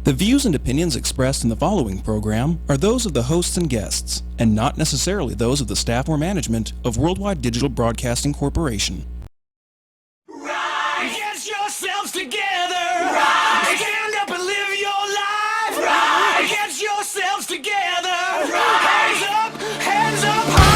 The views and opinions expressed in the following program are those of the hosts and guests, and not necessarily those of the staff or management of Worldwide Digital Broadcasting Corporation. Rise! Get yourselves together! Rise! Stand up and live your life! Rise! Get yourselves together! Rise! Hands up high!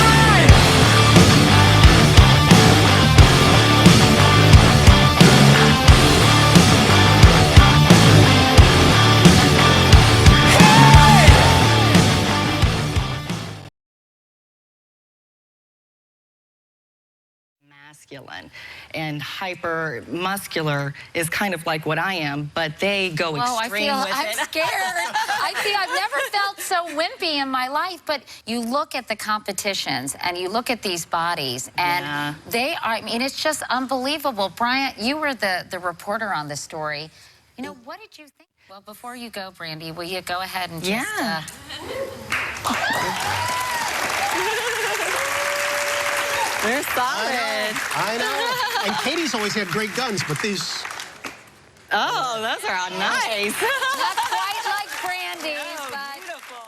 Masculine and hyper muscular is kind of like what I am, but they go extreme with I'm it. scared. I've never felt so wimpy in my life, but you look at the competitions and you look at these bodies and they are, I mean, it's just unbelievable. Bryant, you were the reporter on this story. You know, what did you think? Well, before you go, Brandi, will you go ahead and just... They're solid. I know. And Katie's always had great guns, but these... Oh, those are all nice. Not quite like Brandi's, Oh, but... beautiful.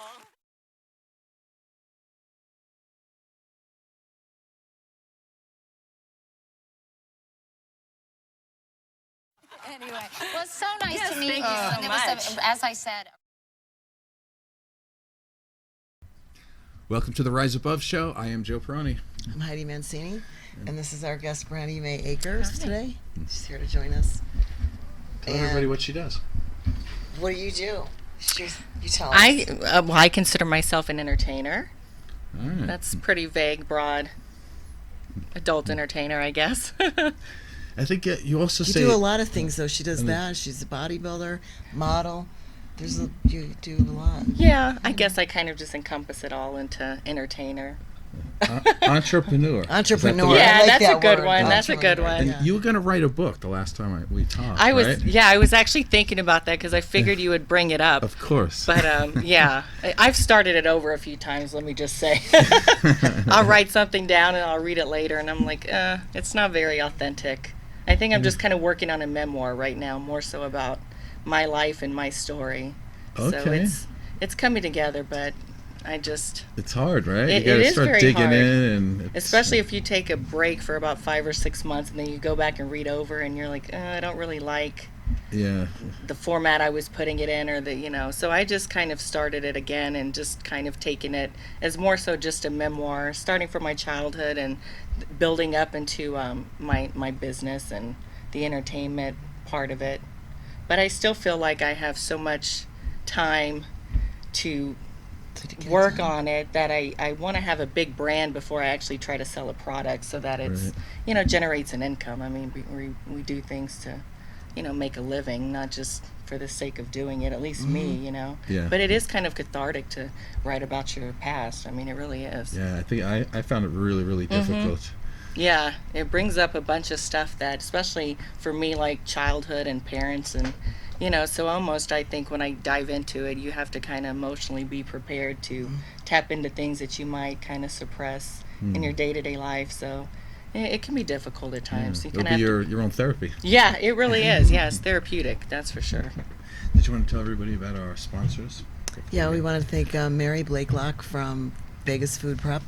Anyway, well, it's so nice Yes, to meet you. thank you so And it was, much. as I said... Welcome to the Rise Above show. I am Joe Perroni. I'm Heidi Mancini, and this is our guest Brandi Mae today. She's here to join us. Tell everybody what she does. What do? You tell us. I consider myself an entertainer. All right. That's pretty vague, broad. Adult entertainer, I guess. I think you also You say... do a lot of things, though. She does that. She's a bodybuilder, model. You do a lot. Yeah, I guess I kind of just encompass it all into entertainer. Entrepreneur. Entrepreneur. Yeah, I like that's that a good word. one. That's a good one. And you were going to write a book the last time we talked, I was, right? yeah, I was actually thinking about that because I figured you would bring it up. Of course. But yeah, I've started it over a few times. Let me just say, I'll write something down and I'll read it later, and I'm like, it's not very authentic. I think I'm just kind of working on a memoir right now, more so about my life and my story. Okay. So it's coming together, but I just... It's hard, right? It you got to is start very digging hard. in. And Especially if you take a break for about 5 or 6 months and then you go back and read over and you're like, I don't really like yeah. the format I was putting it in, or so I just kind of started it again and just kind of taken it as more so just a memoir, starting from my childhood and building up into my business and the entertainment part of it. But I still feel like I have so much time to work on it that I want to have a big brand before I actually try to sell a product, so that it's generates an income. I mean, we do things to make a living, not just for the sake of doing it, at least me. Yeah. But it is kind of cathartic to write about your past. I mean, it really is. Yeah, I think I found it really, really difficult. Yeah, it brings up a bunch of stuff that, especially for me, like childhood and parents, and so almost I think when I dive into it, you have to kind of emotionally be prepared to tap into things that you might kind of suppress in your day-to-day life. So it can be difficult at times. It'll be your own therapy. Yeah, it really is. Yeah, it's therapeutic, that's for sure. Did you want to tell everybody about our sponsors? Yeah, we want to thank Mary Blakelock from Vegas Food Prep.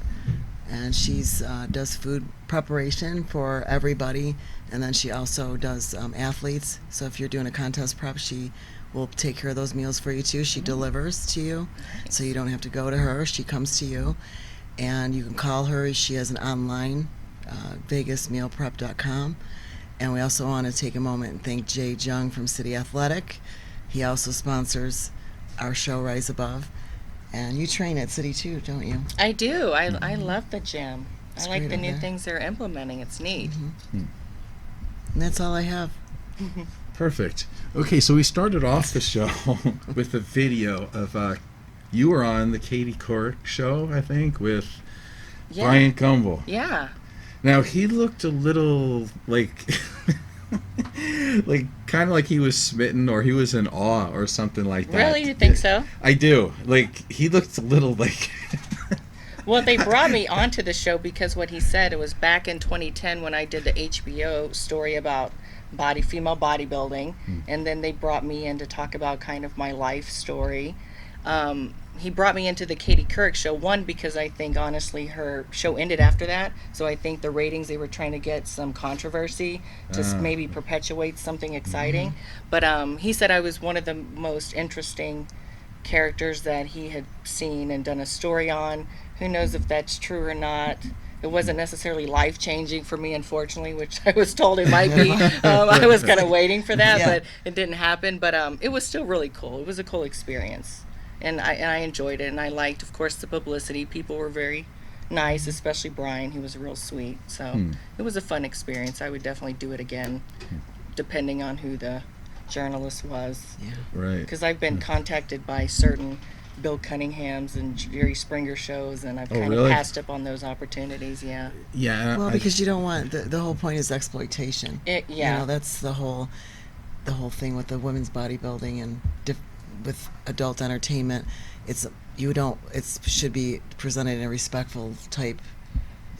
And she's does food preparation for everybody, and then she also does athletes. So if you're doing a contest prep, she will take care of those meals for you too. She delivers to you, so you don't have to go to her. She comes to you, and you can call her. She has an online, vegasmealprep.com. And we also want to take a moment and thank Jay Jung from City Athletic. He also sponsors our show Rise Above. And you train at City too, don't you? I do. I love the gym. It's I like great the over new there. things they're implementing. It's neat. And that's all I have. Perfect. Okay, so we started off the show with a video of you were on the Katie Couric show, I think, with Brian Gumbel. Yeah. Now he looked a little like like kind of like he was smitten or he was in awe or something like that. Really? You think so? I do. Like he looked a little like Well, they brought me onto the show because what he said, it was back in 2010 when I did the HBO story about female bodybuilding, and then they brought me in to talk about kind of my life story. He brought me into the Katie Couric show, one, because I think honestly her show ended after that, so I think the ratings, they were trying to get some controversy to maybe perpetuate something exciting. But he said I was one of the most interesting characters that he had seen and done a story on. Who knows if that's true or not. It wasn't necessarily life-changing for me, unfortunately, which I was told it might be. I was kind of waiting for that, but it didn't happen. But it was still really cool. It was a cool experience. And I enjoyed it, and I liked, of course, the publicity. People were very nice, especially Brian. He was real sweet. So it was a fun experience. I would definitely do it again, depending on who the journalist was. Yeah. Right. Because I've been contacted by certain Bill Cunningham's and Jerry Springer shows, and I've kind of passed up on those opportunities. Yeah. Yeah. Well, because you don't want the whole point is exploitation. Yeah. You know, that's the whole thing with the women's bodybuilding and with adult entertainment. It should be presented in a respectful type.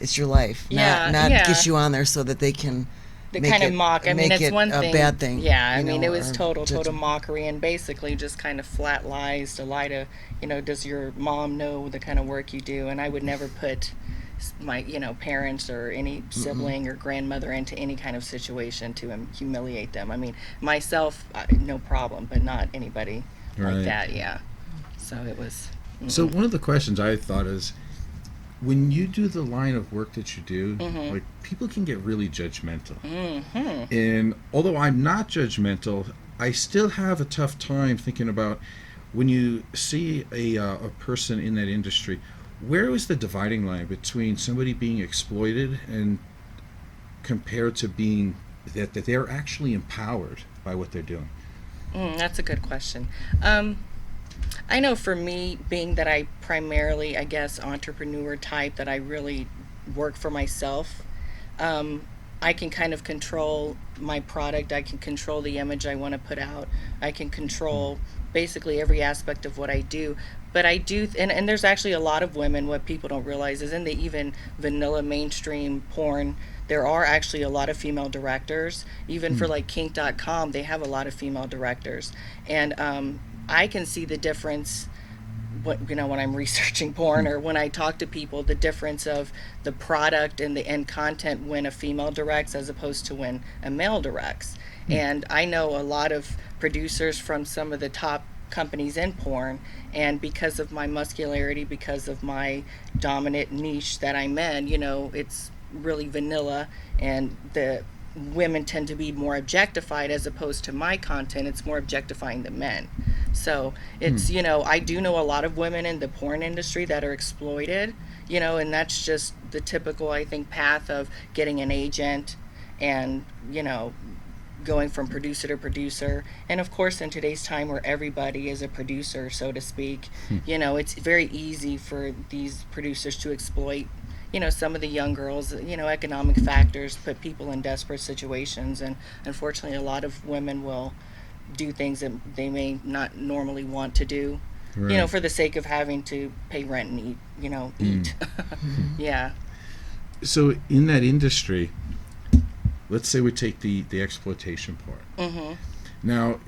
It's your life, not get you on there so that they can. They kind of mock. I mean, it's one thing. A bad thing. Yeah, I mean, it was total mockery, and basically just kind of flat lies to lie to, does your mom know the kind of work you do? And I would never put my, parents or any sibling or grandmother into any kind of situation to humiliate them. I mean, myself, no problem, but not anybody like that. Yeah. So it was. So one of the questions I thought is, when you do the line of work that you do, like, people can get really judgmental. And although I'm not judgmental, I still have a tough time thinking about when you see a person in that industry, where is the dividing line between somebody being exploited and compared to being that they're actually empowered by what they're doing? That's a good question. I know for me, being that I primarily, I guess, entrepreneur type, that I really work for myself, I can kind of control my product. I can control the image I want to put out. I can control basically every aspect of what I do. But I do, and there's actually a lot of women, what people don't realize is in the even vanilla mainstream porn, there are actually a lot of female directors. Even for like kink.com, they have a lot of female directors. And I can see the difference when I'm researching porn or when I talk to people, the difference of the product and the end content when a female directs as opposed to when a male directs. And I know a lot of producers from some of the top companies in porn, and because of my muscularity, because of my dominant niche that I'm in, it's really vanilla, and the women tend to be more objectified as opposed to my content. It's more objectifying the men. So it's, I do know a lot of women in the porn industry that are exploited, and that's just the typical, I think, path of getting an agent and, going from producer to producer. And of course, in today's time where everybody is a producer, so to speak, it's very easy for these producers to exploit some of the young girls. Economic factors put people in desperate situations, and unfortunately a lot of women will do things that they may not normally want to do, for the sake of having to pay rent and eat. Yeah. So in that industry, let's say we take the exploitation part. Now,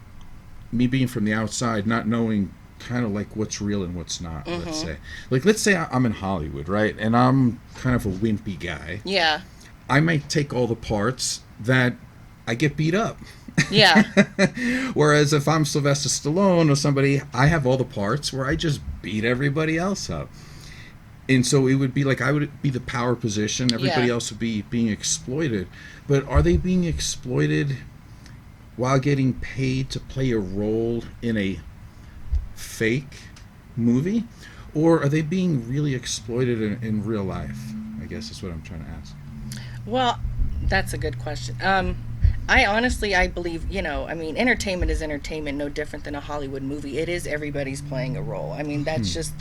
me being from the outside, not knowing kind of like what's real and what's not, let's say I'm in Hollywood, right, and I'm kind of a wimpy guy. Yeah. I might take all the parts that I get beat up. Yeah. Whereas if I'm Sylvester Stallone or somebody, I have all the parts where I just beat everybody else up. And so it would be like I would be the power position, everybody else would be being exploited. But are they being exploited while getting paid to play a role in a fake movie? Or are they being really exploited in real life? I guess is what I'm trying to ask. Well, that's a good question. I believe, entertainment is entertainment, no different than a Hollywood movie. It is everybody's playing a role. I mean, that's just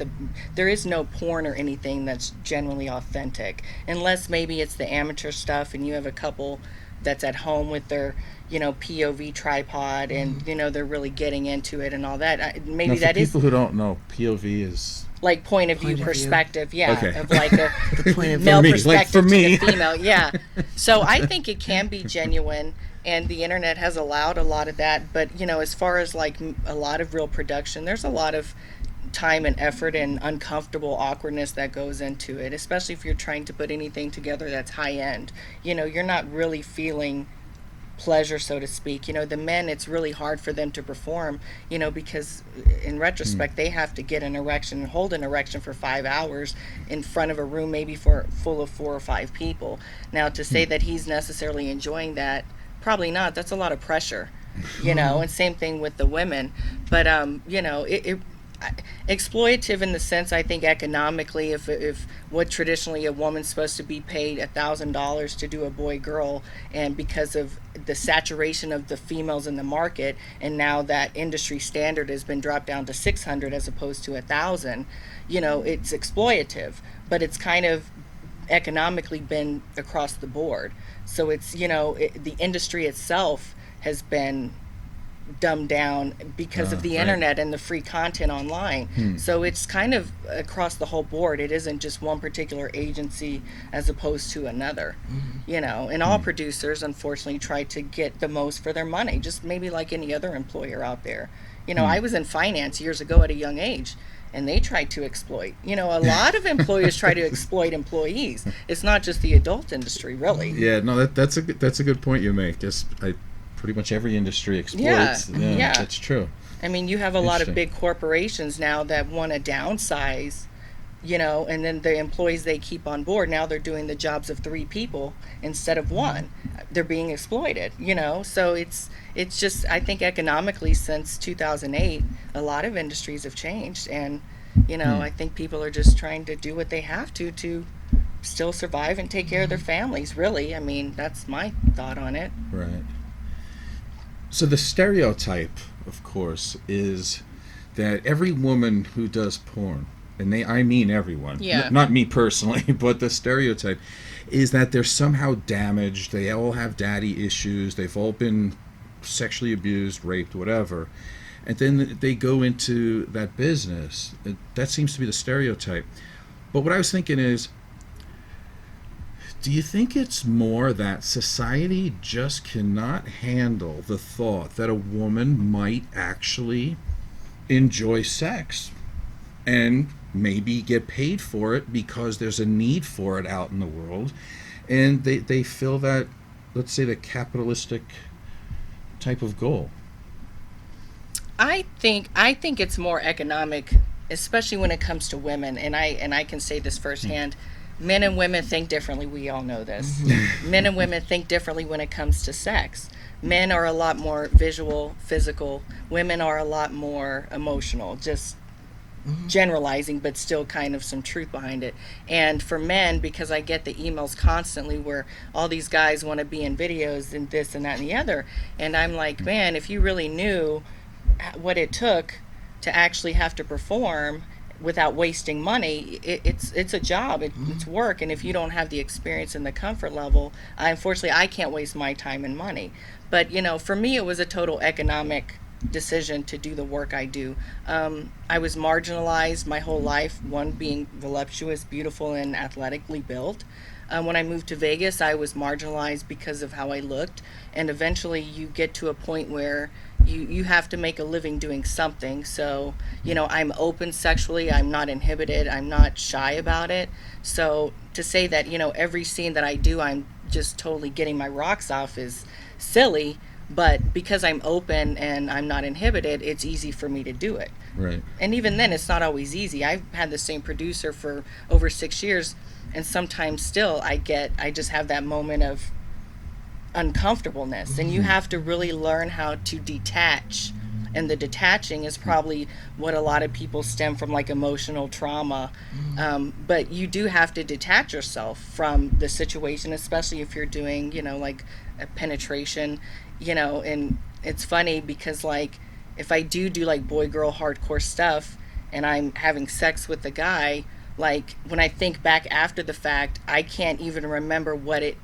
there is no porn or anything that's genuinely authentic, unless maybe it's the amateur stuff and you have a couple that's at home with their, POV tripod and, they're really getting into it and all that. Maybe now, that is. For people who don't know, POV is... Like point of view perspective, Okay. of like a The point of male me, perspective like for me. to the female, So I think it can be genuine, and the internet has allowed a lot of that. But as far as like a lot of real production, there's a lot of time and effort and uncomfortable awkwardness that goes into it, especially if you're trying to put anything together that's high end. You're not really feeling pleasure, so to speak. The men, it's really hard for them to perform, because in retrospect, they have to get an erection and hold an erection for 5 hours in front of a room maybe full of 4 or 5 people. Now, to say that he's necessarily enjoying that, probably not. That's a lot of pressure, and same thing with the women. But, exploitative in the sense, I think economically, if what traditionally a woman's supposed to be paid $1,000 to do a boy girl, and because of the saturation of the females in the market, and now that industry standard has been dropped down to 600 as opposed to 1,000, it's exploitative, but it's kind of economically been across the board. So it's the industry itself has been dumbed down because of the internet and the free content online. So it's kind of across the whole board. It isn't just one particular agency as opposed to another. And all producers unfortunately try to get the most for their money, just maybe like any other employer out there. I was in finance years ago at a young age, and they tried to exploit. A lot of employers try to exploit employees. It's not just the adult industry, really. Yeah, no, that's a good point you make. Pretty much every industry exploits. Yeah, that's true. I mean, you have a lot of big corporations now that want to downsize, and then the employees they keep on board, now they're doing the jobs of 3 people instead of 1. They're being exploited, so it's just, I think economically since 2008, a lot of industries have changed, and I think people are just trying to do what they have to still survive and take care of their families, really. I mean, that's my thought on it. Right. So the stereotype, of course, is that every woman who does porn, and I mean everyone, not me personally, but the stereotype is that they're somehow damaged, they all have daddy issues, they've all been sexually abused, raped, whatever, and then they go into that business. That seems to be the stereotype. But what I was thinking is, do you think it's more that society just cannot handle the thought that a woman might actually enjoy sex and maybe get paid for it because there's a need for it out in the world, and they feel that, let's say, the capitalistic type of goal? I think it's more economic, especially when it comes to women, and I can say this firsthand. Men and women think differently. We all know this. Men and women think differently when it comes to sex. Men are a lot more visual, physical. Women are a lot more emotional, just generalizing, but still kind of some truth behind it. And for men, because I get the emails constantly where all these guys want to be in videos and this and that and the other, and I'm like, man, if you really knew what it took to actually have to perform without wasting money, it's a job, it's work, and if you don't have the experience and the comfort level, unfortunately I can't waste my time and money. But for me, it was a total economic decision to do the work I do. I was marginalized my whole life, one being voluptuous, beautiful, and athletically built. When I moved to Vegas, I was marginalized because of how I looked, and eventually you get to a point where you have to make a living doing something. So, I'm open sexually, I'm not inhibited, I'm not shy about it. So to say that, every scene that I do, I'm just totally getting my rocks off is silly, but because I'm open and I'm not inhibited, it's easy for me to do it. Right. And even then, it's not always easy. I've had the same producer for over 6 years, and sometimes still I just have that moment of uncomfortableness, and you have to really learn how to detach, and the detaching is probably what a lot of people stem from, like emotional trauma. But you do have to detach yourself from the situation, especially if you're doing like a penetration, and it's funny because like if I do like boy girl hardcore stuff and I'm having sex with the guy, like when I think back after the fact, I can't even remember what it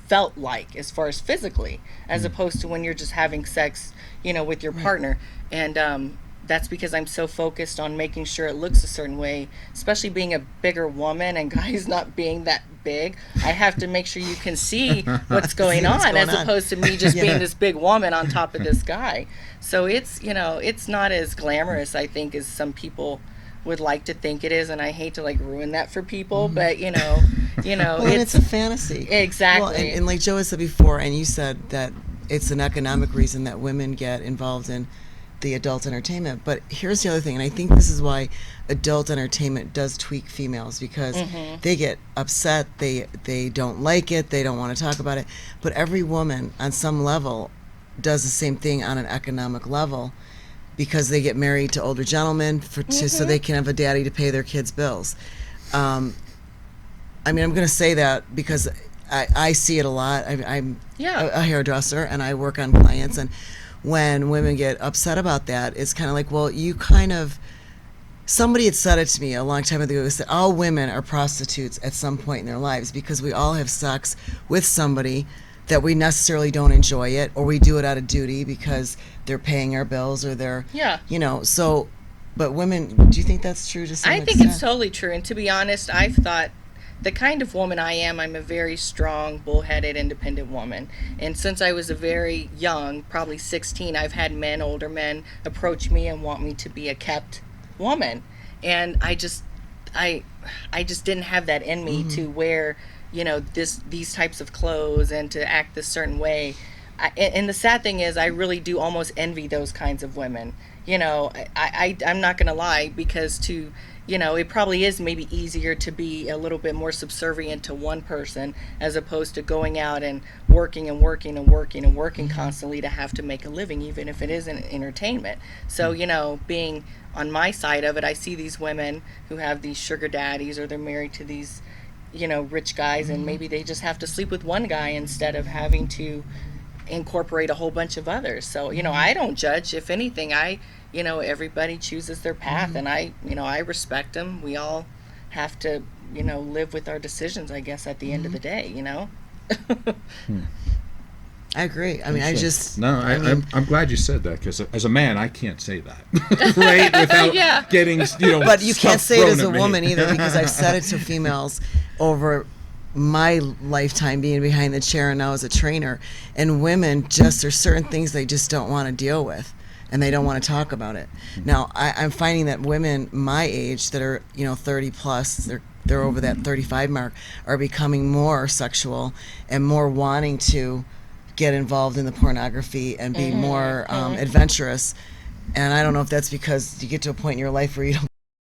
felt like as far as physically, as opposed to when you're just having sex, with your partner. And that's because I'm so focused on making sure it looks a certain way, especially being a bigger woman and guys not being that big. I have to make sure you can see what's going on, as opposed to me just being this big woman on top of this guy. So it's, it's not as glamorous, I think, as some people would like to think it is, and I hate to like ruin that for people, but well, it's a fantasy. Exactly. Well, and like Joe has said before, and you said that it's an economic reason that women get involved in the adult entertainment. But here's the other thing, and I think this is why adult entertainment does tweak females, because they get upset, they don't like it, they don't want to talk about it. But every woman on some level does the same thing on an economic level, because they get married to older gentlemen so they can have a daddy to pay their kids' bills. I'm going to say that because I see it a lot. I'm a hairdresser, and I work on clients, and when women get upset about that, it's kind of like, well, somebody had said it to me a long time ago. It said all women are prostitutes at some point in their lives, because we all have sex with somebody that we necessarily don't enjoy it, or we do it out of duty because they're paying our bills, or they're, so, but women, do you think that's true to some I think it's totally true. And to be honest, I've thought the kind of woman I am, I'm a very strong, bullheaded, independent woman. And since I was a very young, probably 16, I've had older men approach me and want me to be a kept woman. And I just didn't have that in me to wear, these types of clothes and to act this certain way. And the sad thing is, I really do almost envy those kinds of women. I'm not going to lie, because it probably is maybe easier to be a little bit more subservient to one person, as opposed to going out and working and working and working and working constantly to have to make a living, even if it isn't entertainment. So, being on my side of it, I see these women who have these sugar daddies, or they're married to these, rich guys, and maybe they just have to sleep with one guy instead of having to incorporate a whole bunch of others. So, I don't judge. If anything, everybody chooses their path, and I respect them. We all have to, live with our decisions, I guess, at the end of the day, I agree. I mean, I'm glad you said that, because as a man, I can't say that, right? Without getting, But you can't say it as a me. woman either, because I've said it to females over my lifetime being behind the chair and now as a trainer, and women there's certain things they just don't want to deal with, and they don't want to talk about it. Now, I'm finding that women my age that are 30 plus, they're over that 35 mark, are becoming more sexual and more wanting to get involved in the pornography and be more adventurous. And I don't know if that's because you get to a point in your life where you don't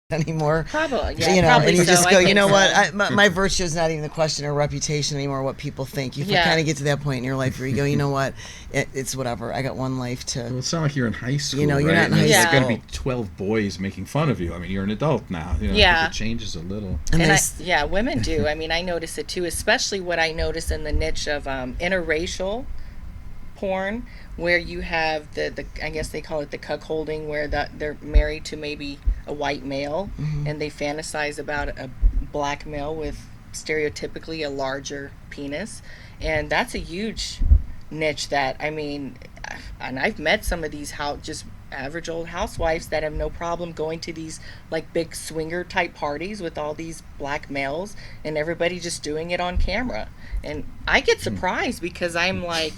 anymore. Probably, and you just go, what? My virtue is not even the question or reputation anymore, what people think. You kind of get to that point in your life where you go, you know what, it's whatever. I got one life to. Well, it's not like you're in high school, you're right? not in high There's school. going to be 12 boys making fun of you. I mean, you're an adult now. It changes a little. And women do. I mean, I notice it too, especially what I notice in the niche of interracial porn, where you have the I guess they call it the cuckolding, where they're married to maybe a white male, and they fantasize about a black male with stereotypically a larger penis, and that's a huge niche that, I mean, and I've met some of these just average old housewives that have no problem going to these like big swinger type parties with all these black males, and everybody just doing it on camera. And I get surprised, because I'm like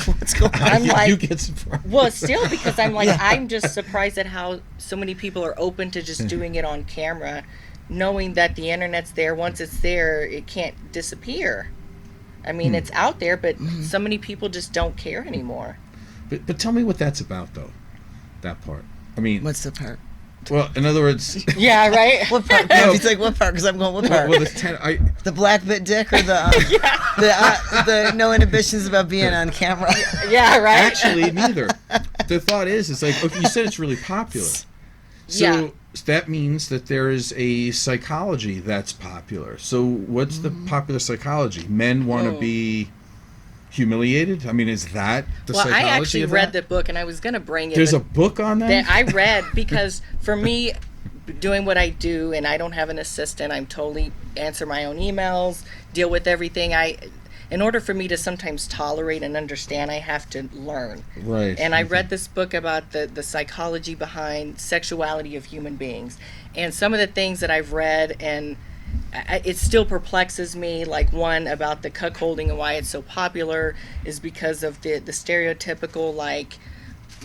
what's going on? I'm like, you get surprised. well, still, because I'm like, I'm just surprised at how so many people are open to just doing it on camera, knowing that the internet's there. Once it's there, it can't disappear. I mean, it's out there, but so many people just don't care anymore. But tell me what that's about, though. That part. I mean, What's the part? Well, in other words, Yeah, right. What part? No, he's like, what part? Because I'm going, what part? well, the The black bit dick, or the no inhibitions about being on camera? Yeah, right. Actually, neither. The thought is, it's like, okay, you said it's really popular. So that means that there is a psychology that's popular. So what's the popular psychology? Men want to be humiliated? I mean, is that the psychology I actually of read that? the book, and I was going to bring it. There's a book on that? that I read, because for me, doing what I do, and I don't have an assistant, I'm totally answer my own emails, deal with everything. in order for me to sometimes tolerate and understand, I have to learn. Right. And I read this book about the psychology behind sexuality of human beings. And some of the things that I've read, and it still perplexes me, like one about the cuckolding and why it's so popular is because of the stereotypical, like,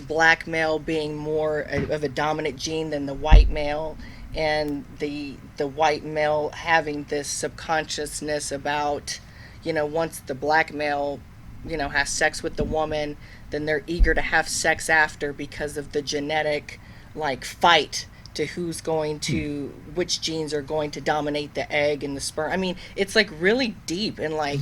black male being more of a dominant gene than the white male, and the white male having this subconsciousness about, once the black male, has sex with the woman, then they're eager to have sex after because of the genetic, like, fight to who's going to, which genes are going to dominate the egg and the sperm. I mean, it's like really deep, and like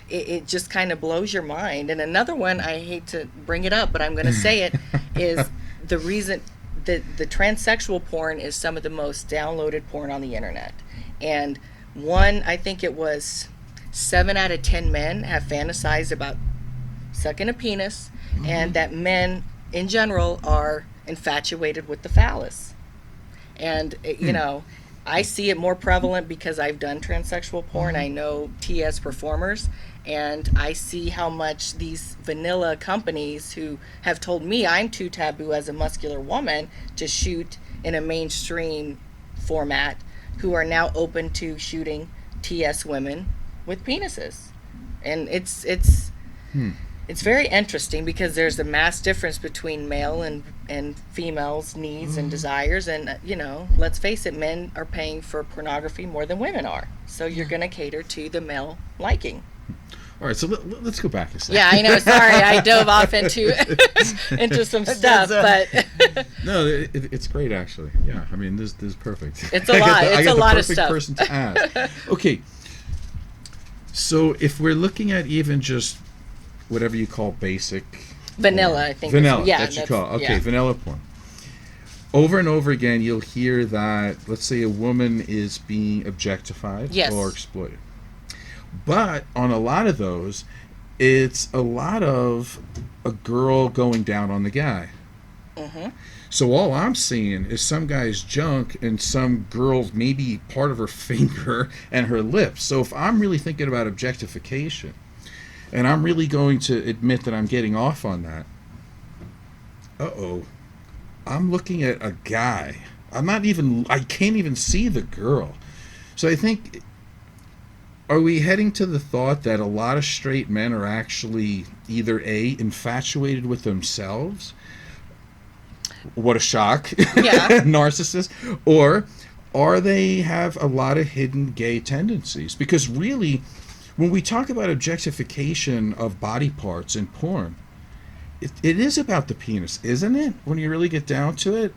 it just kind of blows your mind. And another one, I hate to bring it up, but I'm going to say it, is the reason that the transsexual porn is some of the most downloaded porn on the internet. And I think it was 7 out of 10 men have fantasized about sucking a penis, and that men in general are infatuated with the phallus. And, I see it more prevalent because I've done transsexual porn. I know TS performers, and I see how much these vanilla companies who have told me I'm too taboo as a muscular woman to shoot in a mainstream format, who are now open to shooting TS women with penises. And it's very interesting because there's a mass difference between male and females' needs and desires. And, let's face it, men are paying for pornography more than women are. So you're going to cater to the male liking. All right, so let's go back a second. Yeah, I know. Sorry, I dove off into some stuff, but no, it's great actually. Yeah, I mean, this is perfect. It's a lot. It's a lot of stuff. I got the perfect person to ask. Okay, so if we're looking at even just whatever you call basic vanilla, porn. I think. Vanilla, Yeah, that's what you call it. Okay, yeah. Vanilla porn. Over and over again, you'll hear that, let's say a woman is being objectified Yes. or exploited. But on a lot of those, it's a lot of a girl going down on the guy. Mm-hmm. So all I'm seeing is some guy's junk and some girl's maybe part of her finger and her lips. So if I'm really thinking about objectification, and I'm really going to admit that I'm getting off on that, I'm looking at a guy. I can't even see the girl. So I think, are we heading to the thought that a lot of straight men are actually either A, infatuated with themselves? What a shock. Yeah. Narcissist. Or are they have a lot of hidden gay tendencies? Because really, when we talk about objectification of body parts in porn, it is about the penis, isn't it? When you really get down to it.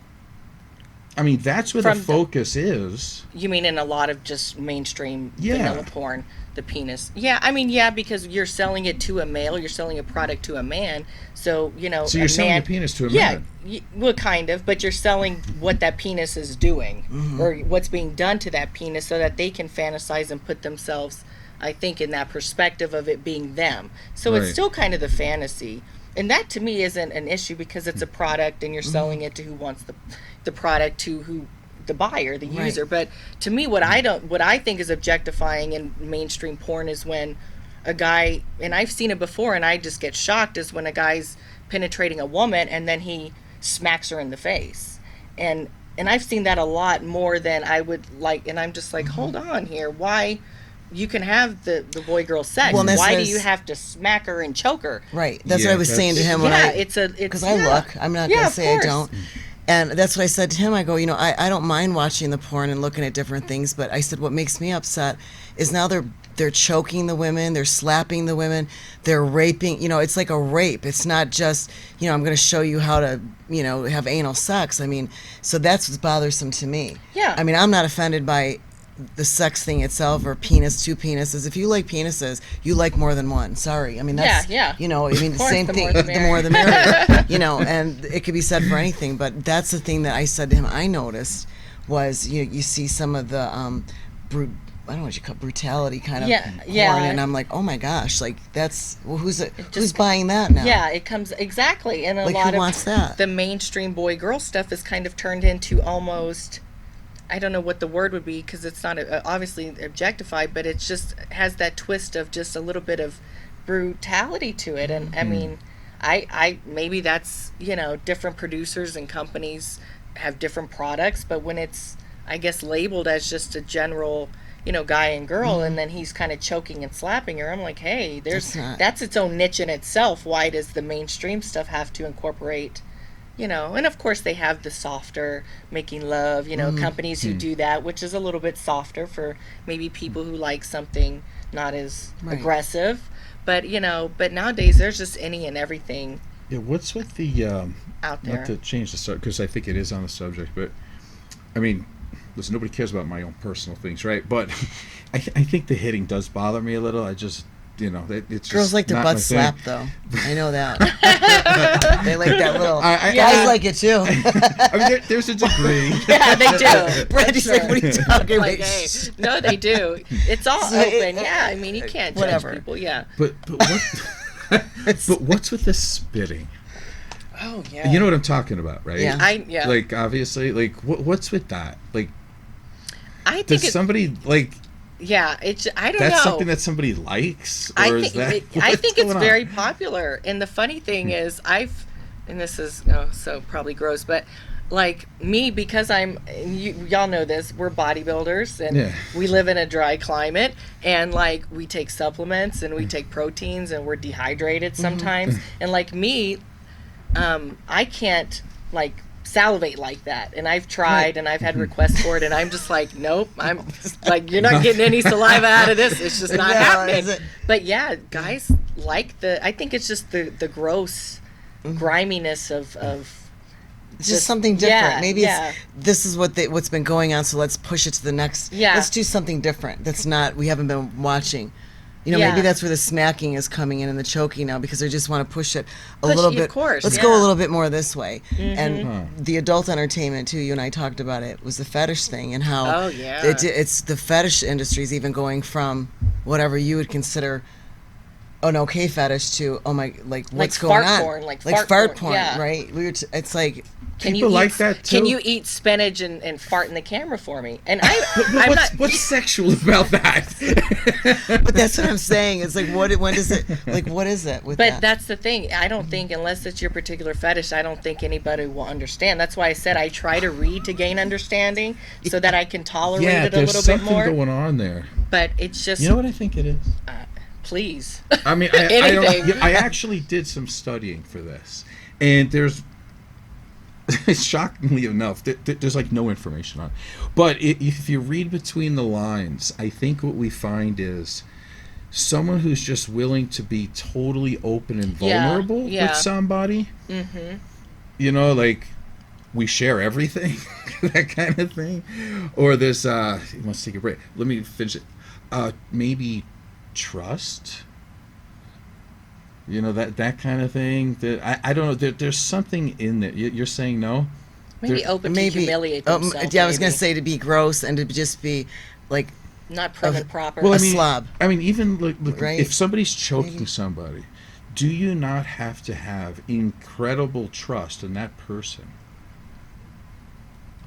I mean, that's where the focus is. You mean in a lot of just mainstream Yeah. vanilla porn, the penis? Yeah, I mean, yeah, because you're selling it to a male, you're selling a product to a man. So, So you're selling a penis to a man. Yeah, well, kind of, but you're selling what that penis is doing, or what's being done to that penis, so that they can fantasize and put themselves, I think, in that perspective of it being them. So Right. it's still kind of the fantasy. And that to me isn't an issue because it's a product and you're selling it to who wants the product, to who the buyer, the user. But to me, what I think is objectifying in mainstream porn is when a guy, and I've seen it before and I just get shocked, is when a guy's penetrating a woman and then he smacks her in the face. And I've seen that a lot more than I would like, and I'm just like, hold on here, why? You can have the boy-girl sex. Well, why do you have to smack her and choke her? Right. That's Yeah, what I was saying to him when because I look. I'm not going to of say I course. don't. And that's what I said to him. I go, I don't mind watching the porn and looking at different things, but I said what makes me upset is now they're choking the women, they're slapping the women, they're raping. It's like a rape. It's not just, I'm going to show you how to, have anal sex. I mean, so that's what's bothersome to me. Yeah. I mean, I'm not offended by the sex thing itself or penis, two penises. If you like penises, you like more than one. Sorry. I mean, that's, Yeah. I mean, the course, same the thing, more the the more the merrier, and it could be said for anything, but that's the thing that I said to him, I noticed was, you see some of the, I don't know what you call brutality kind of porn, and I'm like, oh my gosh, like that's, well, who's buying that now? Yeah, it comes, exactly. And a Like, lot who wants that? the mainstream boy-girl stuff is kind of turned into almost I don't know what the word would be, because it's not obviously objectified, but it just has that twist of just a little bit of brutality to it. And I mean, I maybe that's, you know, different producers and companies have different products, but when it's, I guess, labeled as just a general, you know, guy and girl, and then he's kind of choking and slapping her, I'm like, hey, that's its own niche in itself. Why does the mainstream stuff have to incorporate, you know? And of course they have the softer making love, you know, companies who do that, which is a little bit softer for maybe people who like something not as aggressive. But, you know, but nowadays there's just any and everything. Yeah, what's with the out there. Not to change the subject, because I think it is on the subject, but I mean, listen, nobody cares about my own personal things, right? But I think the hitting does bother me a little. I just, you know, it's Girls just like their not my butt thing. slapped, though. I know that. They like that little. Guys like it too. I mean, there's a degree. Yeah, they do. Brandy's like, what are you talking Like, about? hey, no, they do. It's all open. Yeah, I mean, you can't judge people. Yeah. But what? But what's with this spitting? Oh yeah. You know what I'm talking about, right? Yeah. Like, obviously, like, what's with that? Like, I think does somebody like? Yeah, it's. I don't know. That's something that somebody likes, or is that? I think it's going on? very popular. And the funny thing is, and this is so probably gross, but like me, because y'all know this, we're bodybuilders, and we live in a dry climate, and like we take supplements and we take proteins, and we're dehydrated sometimes, and like me, I can't like salivate like that, and I've tried and I've had requests for it, and I'm just like, nope, I'm like, you're not getting any saliva out of this, it's just not happening. But yeah, guys like I think it's just the gross griminess of it's just something different. Yeah, Maybe this is what's been going on, so let's push it to the next. Let's do something different that's not, we haven't been watching. You know, maybe that's where the smacking is coming in and the choking now, because they just want to push it a little bit. Of course, let's go a little bit more this way. And the adult entertainment too. You and I talked about it. Was the fetish thing and how it's the fetish industry is even going from whatever you would consider an okay fetish to what's going on? Porn, like fart porn, yeah. right? It's like. People like that too. Can you eat spinach and fart in the camera for me? And what's sexual about that? But that's what I'm saying. It's like, what is it? Like, what is it with that? But that's the thing. I don't think, unless it's your particular fetish, I don't think anybody will understand. That's why I said I try to read to gain understanding, so that I can tolerate it a little bit more. There's something going on there. But it's just. You know what I think it is? Please. I mean, I actually did some studying for this, and there's. Shockingly enough, there's like no information on it. But if you read between the lines, I think what we find is someone who's just willing to be totally open and vulnerable with somebody. You know, like, we share everything, that kind of thing. Or there's, let's take a break. Let me finish it. Maybe trust. You know, that kind of thing. I don't know. There's something in there. You're saying no? Maybe open to humiliate themselves. Yeah, I was going to say to be gross and to just be like not prim and proper. Well, a slob. I mean, even look right? if somebody's choking somebody, do you not have to have incredible trust in that person?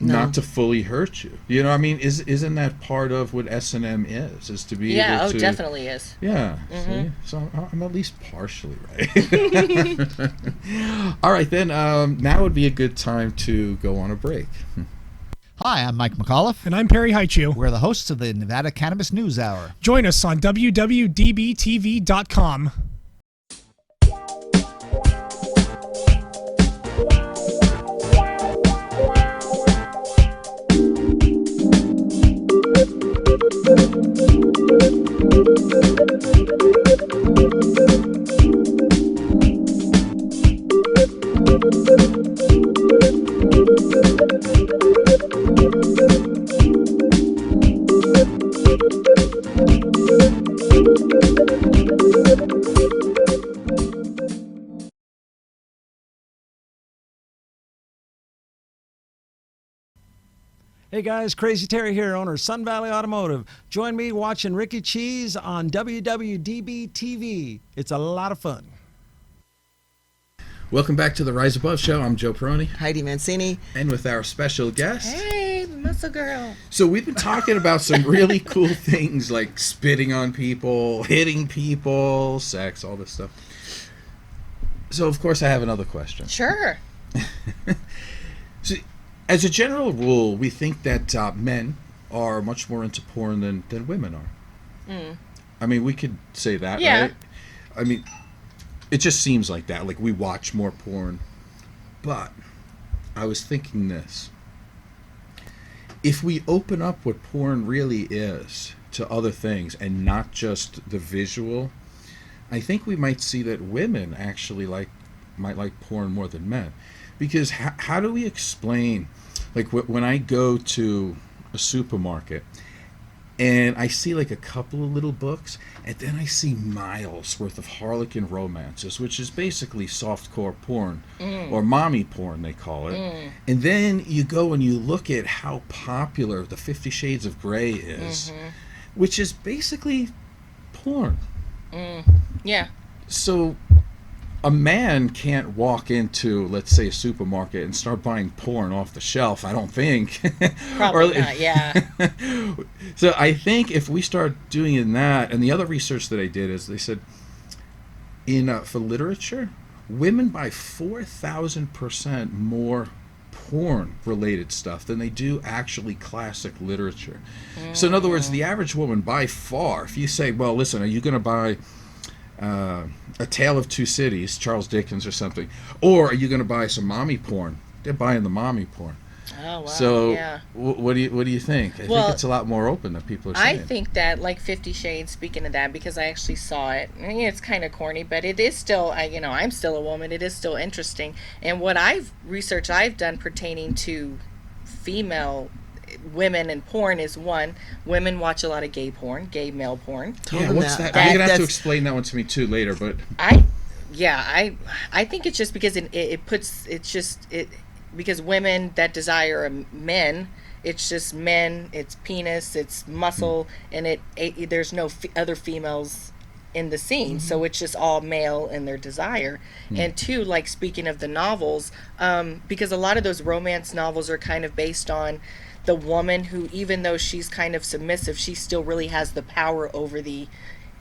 No. Not to fully hurt you. You know, I mean, isn't that part of what S&M is to be able to... Yeah, definitely is. Yeah, see? So I'm at least partially right. All right, then, now would be a good time to go on a break. Hi, I'm Mike McAuliffe. And I'm Perry Haichu. We're the hosts of the Nevada Cannabis News Hour. Join us on WWDBTV.com. Hey guys, Crazy Terry here, owner of Sun Valley Automotive. Join me watching Ricky Cheese on WWDB TV. It's a lot of fun. Welcome back to the Rise Above Show. I'm Joe Perroni. Heidi Mancini. And with our special guest... Hey, muscle girl. So we've been talking about some really cool things like spitting on people, hitting people, sex, all this stuff. So, of course, I have another question. Sure. So, as a general rule, we think that men are much more into porn than women are. I mean, we could say that, right? I mean, it just seems like that. Like, we watch more porn. But I was thinking this. If we open up what porn really is to other things and not just the visual, I think we might see that women actually might like porn more than men. Because how do we explain, like when I go to a supermarket and I see like a couple of little books, and then I see miles worth of Harlequin romances, which is basically softcore porn, or mommy porn they call it. And then you go and you look at how popular the 50 Shades of Grey is, which is basically porn. Yeah. So a man can't walk into, let's say, a supermarket and start buying porn off the shelf, I don't think. Probably not, yeah. So I think if we start doing that, and the other research that I did is they said, for literature, women buy 4,000% more porn-related stuff than they do actually classic literature. So in other words, the average woman, by far, if you say, well, listen, are you going to buy A Tale of Two Cities, Charles Dickens or something, or are you going to buy some mommy porn? They're buying the mommy porn. Oh, wow. So yeah. what do you think? I think it's a lot more open than people are saying. I think that, like 50 Shades, speaking of that, because I actually saw it, I mean, it's kind of corny, but it is still, I'm still a woman, it is still interesting. And what I've done pertaining to female women and porn is, one, women watch a lot of gay porn, gay male porn. Yeah, what's that? You're gonna have to explain that one to me too later, but I think it's just because because women that desire men, it's just men, it's penis, it's muscle, and there's no other females in the scene, so it's just all male in their desire. And two, like speaking of the novels, because a lot of those romance novels are kind of based on the woman who, even though she's kind of submissive, she still really has the power over the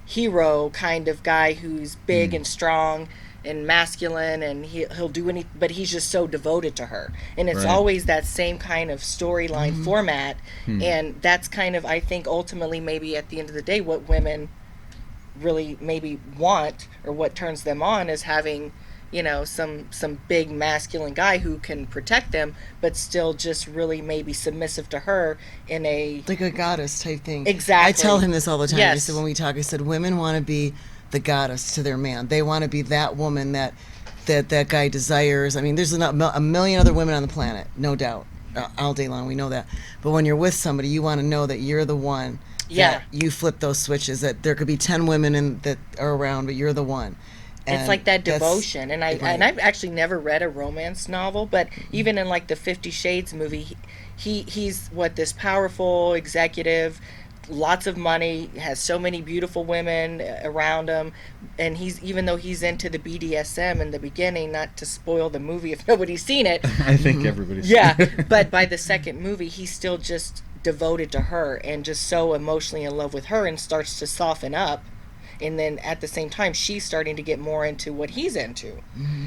hero kind of guy who's big and strong and masculine, and he'll do anything, but he's just so devoted to her. And it's always that same kind of storyline format. And that's kind of, I think, ultimately maybe at the end of the day what women really maybe want, or what turns them on, is having some big masculine guy who can protect them, but still just really maybe submissive to her in a... like a goddess type thing. Exactly. I tell him this all the time. Yes. I said, when we talk, I said, women want to be the goddess to their man. They want to be that woman that guy desires. I mean, there's a million other women on the planet, no doubt. All day long, we know that. But when you're with somebody, you want to know that you're the one. Yeah. That you flip those switches, that there could be 10 women that are around, but you're the one. It's like that devotion, and I've actually never read a romance novel, but even in like the 50 Shades movie, he's this powerful executive, lots of money, has so many beautiful women around him, and even though he's into the BDSM in the beginning, not to spoil the movie if nobody's seen it. I think everybody's seen it. But by the second movie, he's still just devoted to her and just so emotionally in love with her, and starts to soften up. And then at the same time, she's starting to get more into what he's into.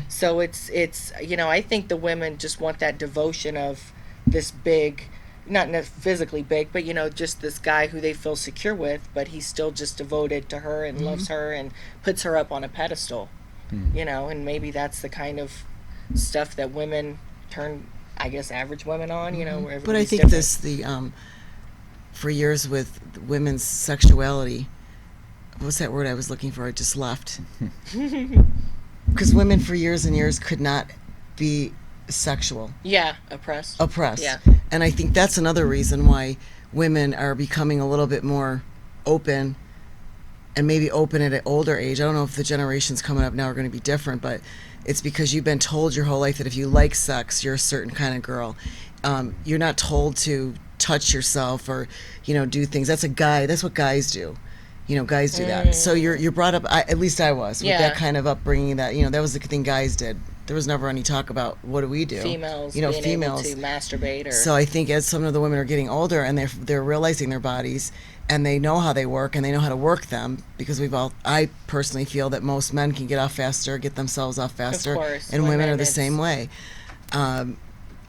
So it's I think the women just want that devotion of this big, not physically big, but just this guy who they feel secure with, but he's still just devoted to her and loves her and puts her up on a pedestal. And maybe that's the kind of stuff that women turn, I guess, average women on. Where but I think different. For years with women's sexuality, what's that word I was looking for? It just left. Because women for years and years could not be sexual. Yeah, oppressed. Yeah. And I think that's another reason why women are becoming a little bit more open, and maybe open at an older age. I don't know if the generations coming up now are going to be different, but it's because you've been told your whole life that if you like sex, you're a certain kind of girl. You're not told to touch yourself or, do things. That's what guys do. Guys do that. So you're brought up, at least I was, with that kind of upbringing that, that was the thing guys did. there was never any talk about what do we do. Females, you know, being females able to masturbate. Or So I think as some of the women are getting older and they're realizing their bodies and they know how they work and they know how to work them, because I personally feel that most men can get off faster, get themselves off faster, Of course, and women are the it's- same way.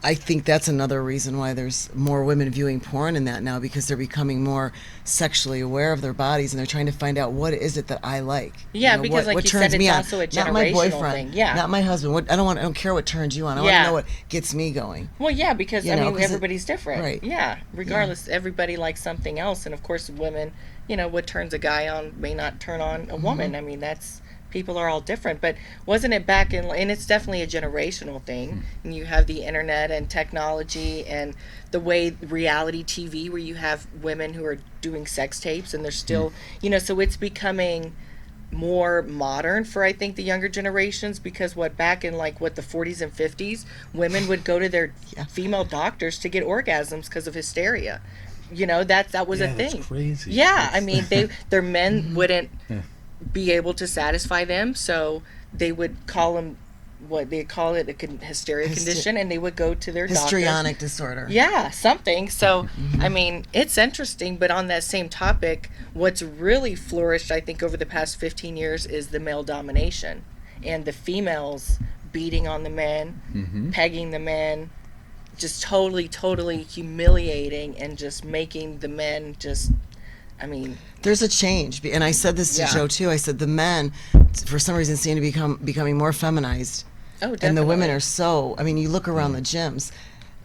I think that's another reason why there's more women viewing porn in that now, because they're becoming more sexually aware of their bodies and they're trying to find out, what is it that I like? Yeah, You know, because like what you turns said, me it's on? also a Not my generational boyfriend, thing. Yeah. not my husband. I don't care what turns you on. I want Yeah. to know what gets me going. Well, yeah, because You I know, mean 'cause everybody's different. right. Yeah. Regardless, everybody likes something else, and of course, women. You know, what turns a guy on may not turn on a woman. I mean, that's people are all different. But wasn't it back in? And it's definitely a generational thing. And you have the internet and technology and the way reality TV, where you have women who are doing sex tapes, and they're still, you know, so it's becoming more modern for I think the younger generations, because back in like the 40s and 50s, women would go to their female doctors to get orgasms because of hysteria. You know, that was a thing. That's crazy. Yeah, I mean their men wouldn't be able to satisfy them, so they would call them what they call it a hysteria condition, and they would go to their Histrionic doctors. disorder. Yeah, something. So, I mean, it's interesting, but on that same topic, what's really flourished, I think, over the past 15 years is the male domination and the females beating on the men, pegging the men, just totally humiliating and just making the men just, I mean... There's a change, and I said this to Joe too. I said the men, for some reason, seem to becoming more feminized. Oh, definitely. And the women are so. I mean, you look around the gyms,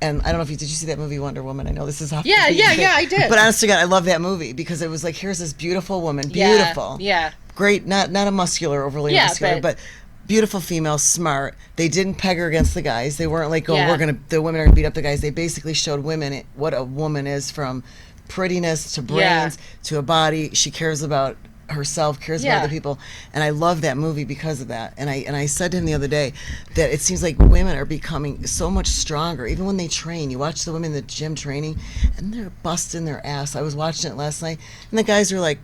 and I don't know if did you see that movie Wonder Woman? I know this is off. Yeah, I did. But honest to God, I love that movie because it was like, here's this beautiful woman, beautiful, Yeah. great, not a muscular, overly muscular, but beautiful female, smart. They didn't peg her against the guys. They weren't like, the women are gonna beat up the guys. They basically showed women what a woman is, from prettiness to brains to a body. She cares about herself, cares about other people, and I love that movie because of that. And I said to him the other day that it seems like women are becoming so much stronger, even when they train. You watch the women in the gym training, and they're busting their ass. I was watching it last night, and the guys are like,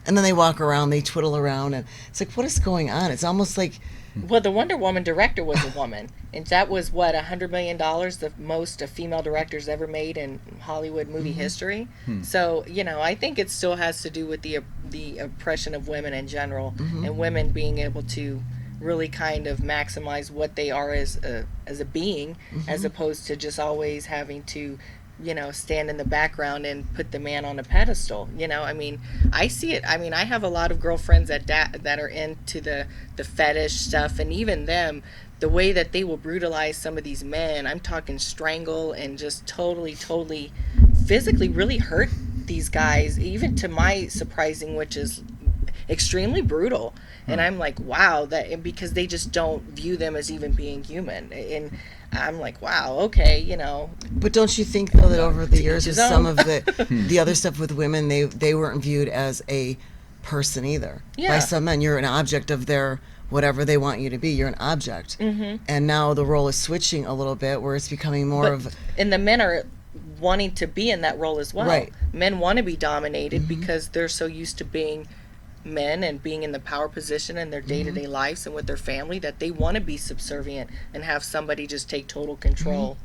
and then they walk around, they twiddle around, and it's like, what is going on? It's almost like... Well, the Wonder Woman director was a woman, and that was $100 million, the most a female director's ever made in Hollywood movie history. So, you know, I think it still has to do with the oppression of women in general, and women being able to really kind of maximize what they are as a being, as opposed to just always having to, you know, stand in the background and put the man on a pedestal. You know, I mean, I see it. I mean, I have a lot of girlfriends that are into the fetish stuff, and even them, the way that they will brutalize some of these men, I'm talking strangle and just totally physically really hurt these guys, even to my surprising, which is extremely brutal. And I'm like, wow, because they just don't view them as even being human. And I'm like, wow, okay, you know. But don't you think, though, that over the years with his own. some of the other stuff with women, they weren't viewed as a person either by some men? You're an object of their whatever they want you to be. You're an object. And now the role is switching a little bit, where it's becoming more and the men are wanting to be in that role as well. Right. Men want to be dominated because they're so used to being men and being in the power position in their day-to-day lives and with their family, that they want to be subservient and have somebody just take total control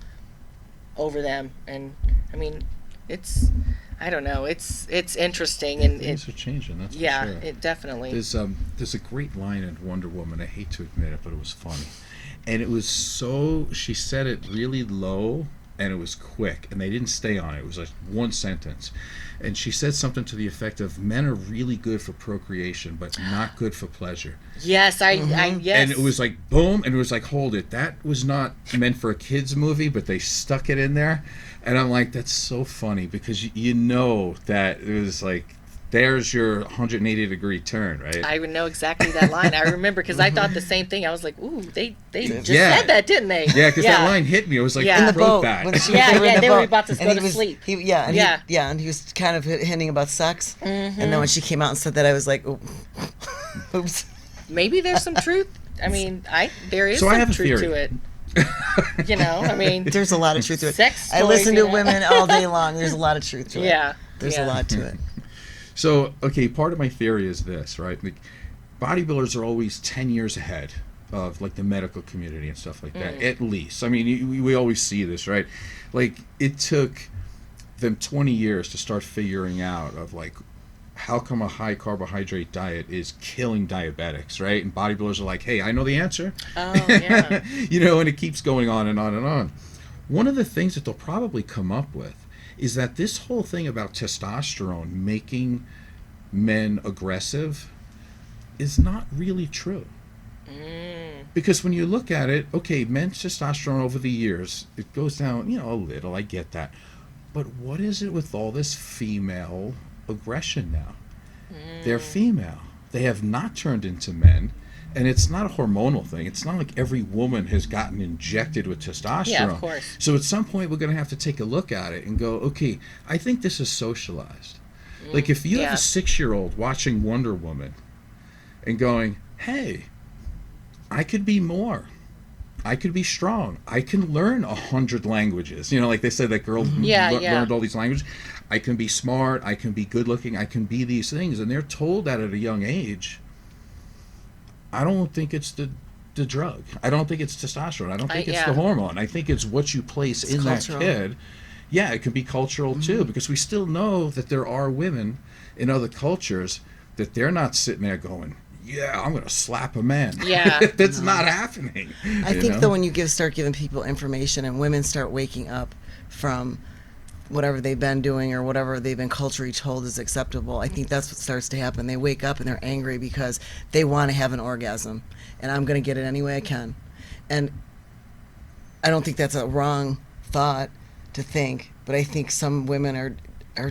over them. And I mean, I don't know, it's interesting, and Things are changing, that's for sure. it definitely. There's a great line in Wonder Woman, I hate to admit it, but it was funny. And it was she said it really low, and it was quick, and they didn't stay on it. It was like one sentence. And she said something to the effect of, men are really good for procreation, but not good for pleasure. Yes, yes. And it was like, boom, and it was like, hold it. That was not meant for a kid's movie, but they stuck it in there. And I'm like, that's so funny, because you know that it was like, there's your 180-degree turn, right? I know exactly that line. I remember, because I thought the same thing. I was like, ooh, they just said that, didn't they? Yeah, because that line hit me. It was like, in the boat. That. They were about to go to sleep. And he was kind of hinting about sex. And then when she came out and said that, I was like, oops. Maybe there's some truth. I mean, there is I some have a truth theory. to it. You know, I mean, there's a lot of truth to it. Sex I toys, listen to you know? women all day long. There's a lot of truth to it. Yeah. There's a lot to it. So, okay, part of my theory is this, right? Like, bodybuilders are always 10 years ahead of like the medical community and stuff like that. At least, I mean, we always see this, right? Like it took them 20 years to start figuring out of like, how come a high carbohydrate diet is killing diabetics, right? And bodybuilders are like, hey, I know the answer. Oh, yeah. You know, and it keeps going on and on and on. One of the things that they'll probably come up with is that this whole thing about testosterone making men aggressive is not really true. Because when you look at it, okay, men's testosterone over the years, it goes down, you know, a little, I get that. But what is it with all this female aggression now? They're female. They have not turned into men. And it's not a hormonal thing. It's not like every woman has gotten injected with testosterone. Yeah, of course. So at some point, we're going to have to take a look at it and go, okay, I think this is socialized. Like if you have a 6-year-old watching Wonder Woman and going, hey, I could be more. I could be strong. I can learn 100 languages. You know, like they said that girl learned all these languages. I can be smart. I can be good looking. I can be these things. And they're told that at a young age. I don't think it's the drug. I don't think it's testosterone. I don't think it's the hormone. I think it's what you place in cultural. That kid. Yeah, it can be cultural too, because we still know that there are women in other cultures that they're not sitting there going, yeah, I'm going to slap a man. Yeah. That's not happening. I think though when you start giving people information and women start waking up from whatever they've been doing or whatever they've been culturally told is acceptable, I think that's what starts to happen. They wake up and they're angry because they want to have an orgasm, and I'm going to get it any way I can. And I don't think that's a wrong thought to think, but I think some women are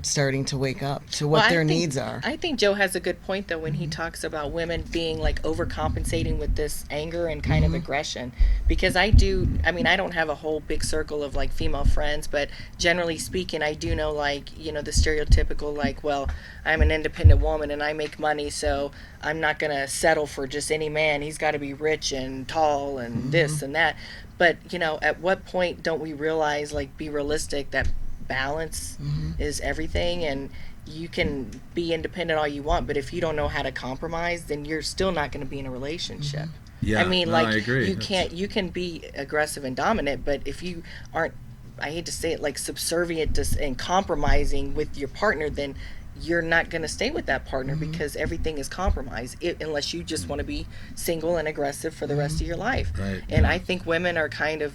starting to wake up to what their needs are. I think Joe has a good point though when he talks about women being like overcompensating with this anger and kind of aggression, because I don't have a whole big circle of like female friends, but generally speaking I do know, like, you know, the stereotypical like, well, I'm an independent woman and I make money, so I'm not gonna settle for just any man. He's got to be rich and tall and this and that. But you know, at what point don't we realize, like, be realistic, that balance is everything, and you can be independent all you want, but if you don't know how to compromise, then you're still not going to be in a relationship. Yeah, I mean, I agree. You can be aggressive and dominant, but if you aren't, I hate to say it, like subservient and compromising with your partner, then you're not going to stay with that partner because everything is compromised, unless you just want to be single and aggressive for the rest of your life. Right. And I think women are kind of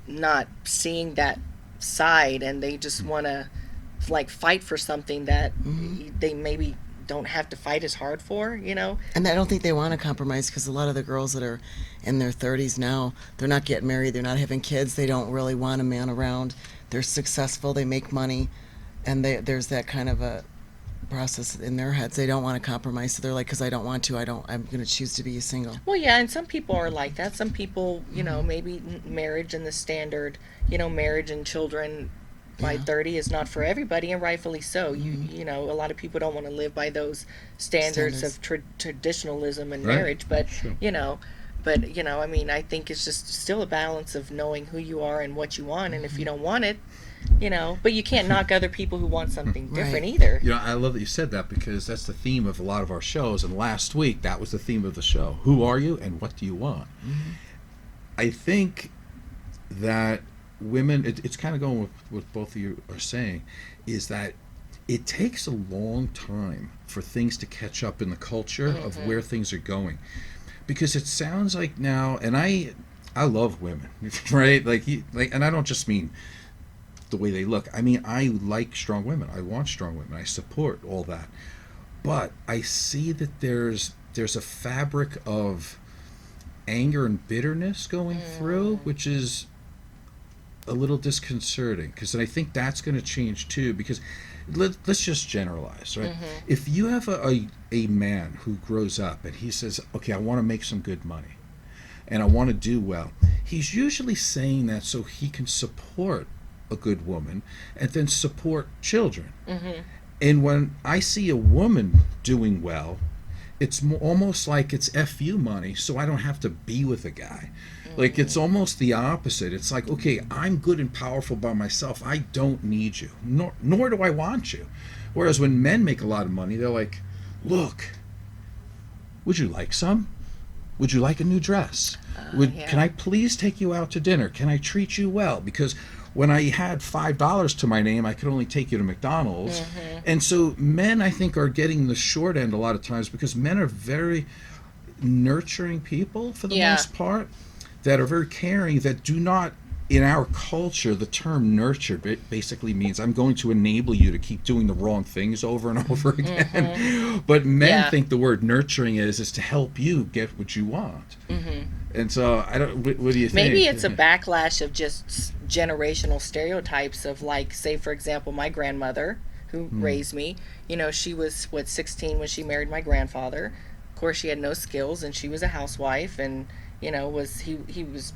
not seeing that side, and they just want to like fight for something that they maybe don't have to fight as hard for, you know. And I don't think they want to compromise, because a lot of the girls that are in their 30s now, they're not getting married, they're not having kids, they don't really want a man around, they're successful, they make money, and there's that kind of a process in their heads. They don't want to compromise, so they're like, because I don't want to, I'm going to choose to be single. Well, yeah, and some people are like that. Some people, you know, maybe marriage and the standard, you know, marriage and children by 30 is not for everybody, and rightfully so. You know, a lot of people don't want to live by those standards of traditionalism and marriage, but you know, I mean, I think it's just still a balance of knowing who you are and what you want, and if you don't want it, you know, but you can't knock other people who want something different either. You know, I love that you said that, because that's the theme of a lot of our shows, and last week that was the theme of the show. Who are you and what do you want? I think that women, it's kind of going with what both of you are saying, is that it takes a long time for things to catch up in the culture of where things are going, because it sounds like now, and I love women, right? Like, and I don't just mean the way they look. I mean, I like strong women. I want strong women. I support all that. But I see that there's a fabric of anger and bitterness going through, which is a little disconcerting, because I think that's going to change too, because let's just generalize, right? If you have a man who grows up and he says, okay, I want to make some good money and I want to do well, he's usually saying that so he can support a good woman and then support children. And when I see a woman doing well, it's almost like it's FU money, so I don't have to be with a guy. Like, it's almost the opposite. It's like, okay, I'm good and powerful by myself. I don't need you, nor do I want you. Whereas when men make a lot of money, they're like, look, would you like some? would you like a new dress? Can I please take you out to dinner? Can I treat you well? Because when I had $5 to my name, I could only take you to McDonald's. And so men, I think, are getting the short end a lot of times, because men are very nurturing people for the most part, that are very caring, that do not, in our culture, the term nurture basically means I'm going to enable you to keep doing the wrong things over and over again. But men think the word nurturing is to help you get what you want. And so I don't. What do you think? Maybe it's a backlash of just generational stereotypes of, like, say for example, my grandmother who raised me. You know, she was 16 when she married my grandfather. Of course, she had no skills, and she was a housewife, and he was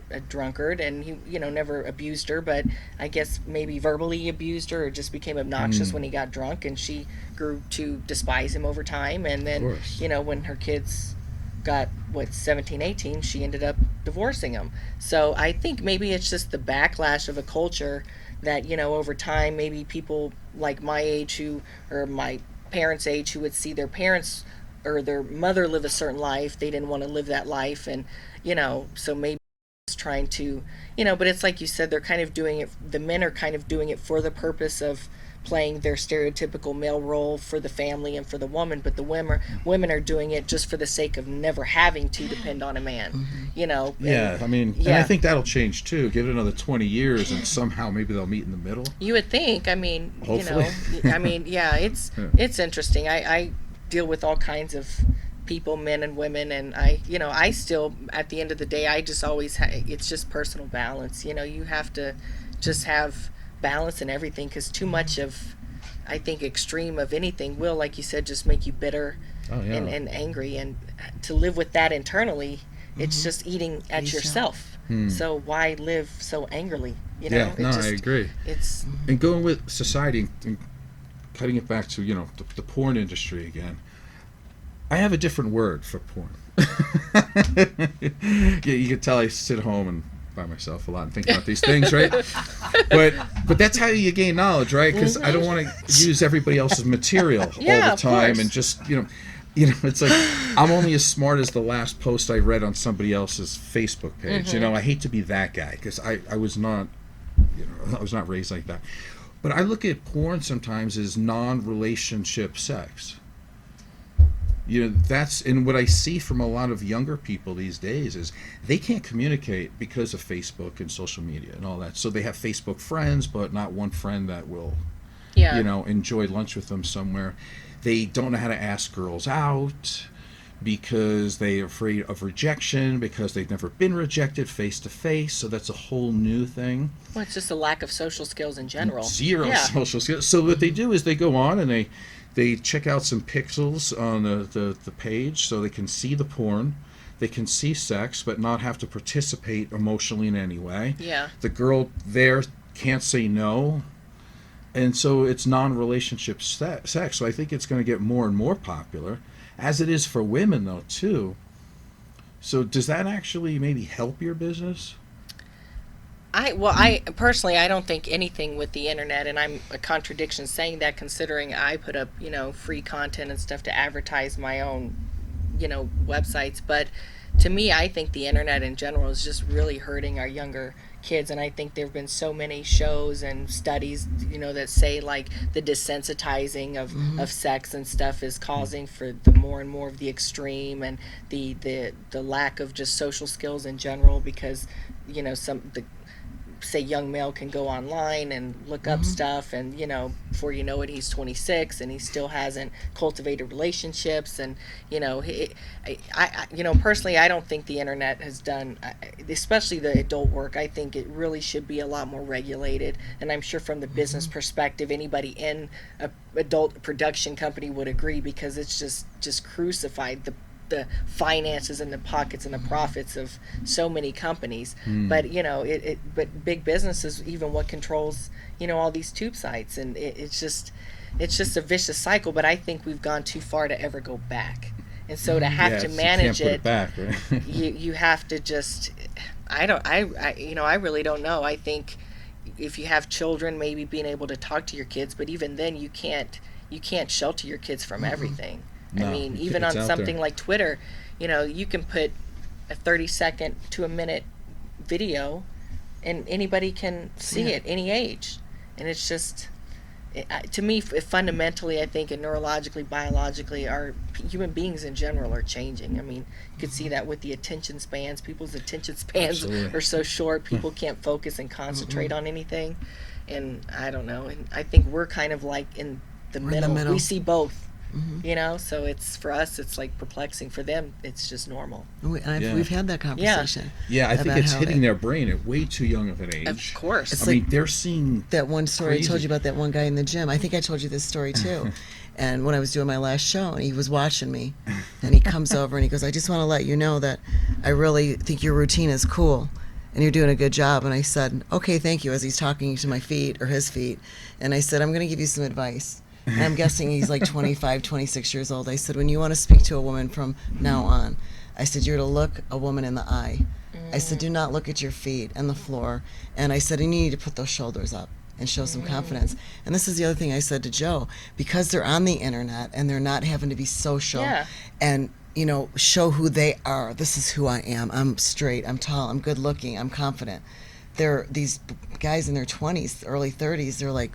a drunkard, and he never abused her, but I guess maybe verbally abused her, or just became obnoxious when he got drunk, and she grew to despise him over time. And then when her kids got 17, 18, she ended up divorcing him. So I think maybe it's just the backlash of a culture that over time, maybe people like my age or my parents' age, who would see their parents or their mother live a certain life, they didn't want to live that life, and so maybe it's trying to but it's like you said, they're kind of doing it, the men are kind of doing it for the purpose of playing their stereotypical male role for the family and for the woman, but the women are doing it just for the sake of never having to depend on a man. And I think that'll change too. Give it another 20 years and somehow maybe they'll meet in the middle. You would think. Hopefully. It's interesting. I deal with all kinds of people, men and women, and I still, at the end of the day, I just always it's just personal balance. You have to just have balance in everything, because too much of, I think, extreme of anything will, like you said, just make you bitter and angry, and to live with that internally, it's just eating at yourself. So why live so angrily? I agree. It's and going with society and cutting it back to the porn industry again. I have a different word for porn. You can tell I sit home and by myself a lot and think about these things, right? But that's how you gain knowledge, right? Because I don't want to use everybody else's material all the time, and just it's like I'm only as smart as the last post I read on somebody else's Facebook page. I hate to be that guy, because I was not I was not raised like that. But I look at porn sometimes as non-relationship sex. That's, and what I see from a lot of younger people these days is they can't communicate because of Facebook and social media and all that. So they have Facebook friends, but not one friend that will, enjoy lunch with them somewhere. They don't know how to ask girls out because they're afraid of rejection, because they've never been rejected face to face. So that's a whole new thing. Well, it's just a lack of social skills in general. Zero social skills. So what they do is they go on and they check out some pixels on the page, so they can see the porn, they can see sex, but not have to participate emotionally in any way. The girl there can't say no, and so it's non-relationship sex. So I think it's going to get more and more popular, as it is for women though too. So does that actually maybe help your business? I personally, I don't think anything with the internet, and I'm a contradiction saying that, considering I put up, free content and stuff to advertise my own, websites. But to me, I think the internet in general is just really hurting our younger kids. And I think there have been so many shows and studies, that say, like, the desensitizing of sex and stuff is causing for the more and more of the extreme, and the lack of just social skills in general, because, say young male can go online and look up stuff, and before you know it, he's 26 and he still hasn't cultivated relationships. And I personally, I don't think the internet has done, especially the adult work. I think it really should be a lot more regulated, and I'm sure from the business perspective, anybody in a adult production company would agree, because it's just crucified the finances and the pockets and the profits of so many companies. But but big business is even what controls all these tube sites, and it's just a vicious cycle. But I think we've gone too far to ever go back, and so to have to manage you can't put it back, right? you have to just I really don't know. I think if you have children, maybe being able to talk to your kids, but even then you can't shelter your kids from everything. No, I mean, even on something like Twitter, you can put a 30-second to a minute video and anybody can see it any age. And it's just, to me, fundamentally, I think, and neurologically, biologically, our human beings in general are changing. I mean, you could see that with the attention spans. People's attention spans are so short. People can't focus and concentrate on anything. And I don't know. And I think we're kind of like in the middle. We see both. So it's, for us, it's like perplexing. For them, it's just normal. We've had that conversation. Yeah, I think it's hitting their brain at way too young of an age. Of course. I mean, they're seeing that one story crazy. I told you about, that one guy in the gym. I think I told you this story too. And when I was doing my last show, and he was watching me, and he comes over and he goes, "I just want to let you know that I really think your routine is cool and you're doing a good job." And I said, "Okay, thank you," as he's talking to my feet, or his feet. And I said, "I'm going to give you some advice." And I'm guessing he's like 25, 26 years old. I said, "When you want to speak to a woman from now on," I said, "you're to look a woman in the eye." I said, "Do not look at your feet and the floor." And I said, "You need to put those shoulders up and show some confidence." And this is the other thing I said to Joe, because they're on the internet and they're not having to be social and, show who they are. This is who I am. I'm straight, I'm tall, I'm good looking, I'm confident. These guys in their 20s, early 30s, they're like,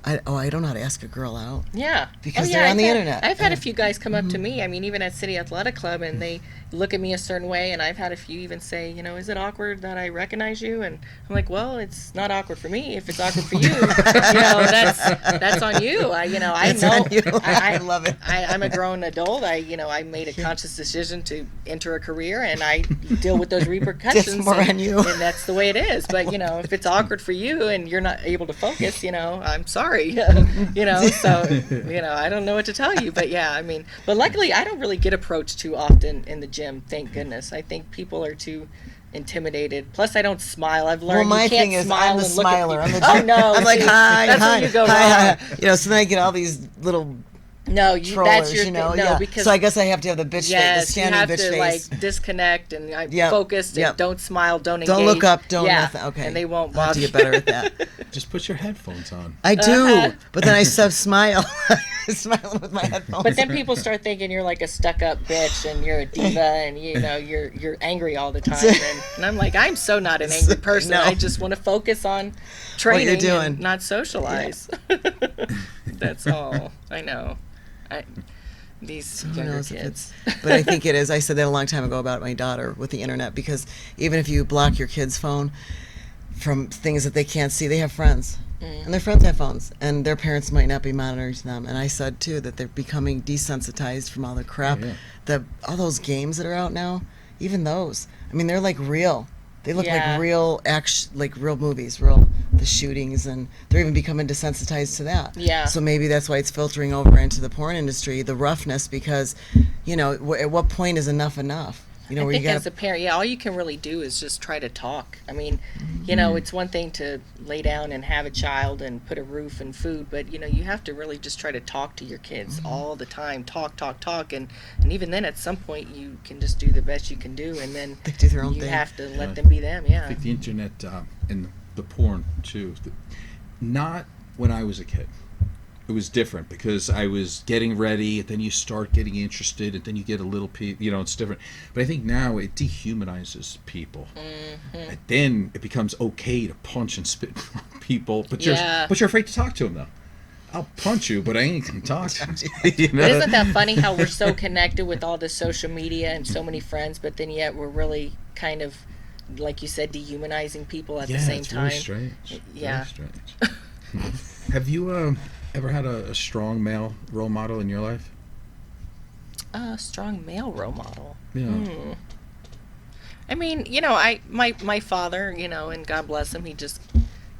I don't know how to ask a girl out. Yeah. Because they're on the internet. I've had a few guys come up to me, I mean, even at City Athletic Club, and they look at me a certain way, and I've had a few even say, "Is it awkward that I recognize you?" And I'm like, "Well, it's not awkward for me. If it's awkward for you, that's on you." I know. On you. I love it. I'm a grown adult. I made a conscious decision to enter a career, and I deal with those repercussions. It's more on you. And that's the way it is. But, if it's awkward for you and you're not able to focus, I'm sorry. So, I don't know what to tell you. But, but luckily I don't really get approached too often in the gym, thank goodness. I think people are too intimidated. Plus, I don't smile. I've learned my you can't thing is, smile I'm the and look at smiler. people. I'm the Oh, no. I'm like, see, hi, that's hi, where you go hi, wrong. hi. So then I get all these little That's trollers, your thing. No, yeah. because So I guess I have to have the bitch face, the yes, you standing have bitch to face. like disconnect and Yep, focus and yep. don't smile, don't engage. Don't look up, don't yeah. nothing. Okay. And they won't I'll have bother to get better at that. Just put your headphones on. I do, Uh-huh. but then I smile. Smiling with my headphones. But then people start thinking you're like a stuck-up bitch and you're a diva and you're angry all the time. And I'm like, I'm so not an angry person. No. I just want to focus on training you're doing. and not socialize. That's all. I know. These Who younger knows if kids. but I think it is. I said that a long time ago about my daughter with the internet, because even if you block your kid's phone from things that they can't see, they have friends. And their friends have phones, and their parents might not be monitoring them. And I said too that they're becoming desensitized from all the crap, all those games that are out now. Even those, I mean, they're like real. They look like real real movies, the shootings, and they're even becoming desensitized to that. Yeah. So maybe that's why it's filtering over into the porn industry, the roughness, because, at what point is enough enough? I think as a parent, all you can really do is just try to talk. I mean, it's one thing to lay down and have a child and put a roof and food, but, you have to really just try to talk to your kids all the time. Talk. And even then, at some point, you can just do the best you can do, and then they do their own you thing. have to let them be them, I think the internet and the porn, too. Not when I was a kid. It was different because I was getting ready, and then you start getting interested, and then you get a little it's different. But I think now it dehumanizes people. And then it becomes okay to punch and spit on people, but you're afraid to talk to them, though. I'll punch you, but I ain't gonna talk to you. But isn't that funny how we're so connected with all this social media and so many friends, but then yet we're really kind of, like you said, dehumanizing people at the same time? It's very strange. Yeah. Very strange. Have you ever had a strong male role model in your life? A strong male role model. Yeah. I mean, my father, and God bless him, he just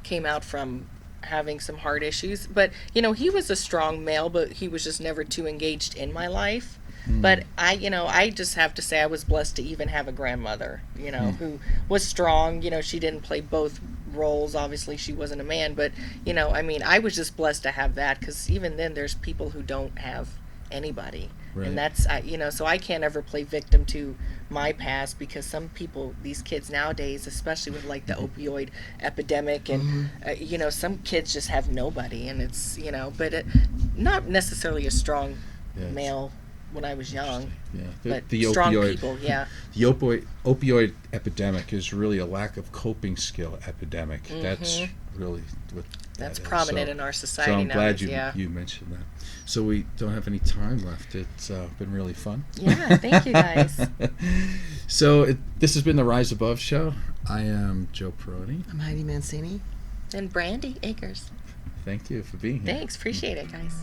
came out from having some heart issues. But, he was a strong male, but he was just never too engaged in my life. But I just have to say I was blessed to even have a grandmother, who was strong. She didn't play both roles. Obviously, she wasn't a man. But, I was just blessed to have that, because even then there's people who don't have anybody. Right. And that's, so I can't ever play victim to my past, because some people, these kids nowadays, especially with like the opioid epidemic, and, some kids just have nobody. And it's, but not necessarily a strong male when I was young. Yeah, But the strong opioid, people, yeah. The opioid epidemic is really a lack of coping skill epidemic. That's really what That's that is. prominent So- in our society So I'm glad nowadays, you mentioned that. So we don't have any time left. It's been really fun. Yeah, thank you guys. So this has been the Rise Above show. I am Joe Perroni. I'm Heidi Mancini. And Brandi Akers. Thank you for being here. Thanks, appreciate it, guys.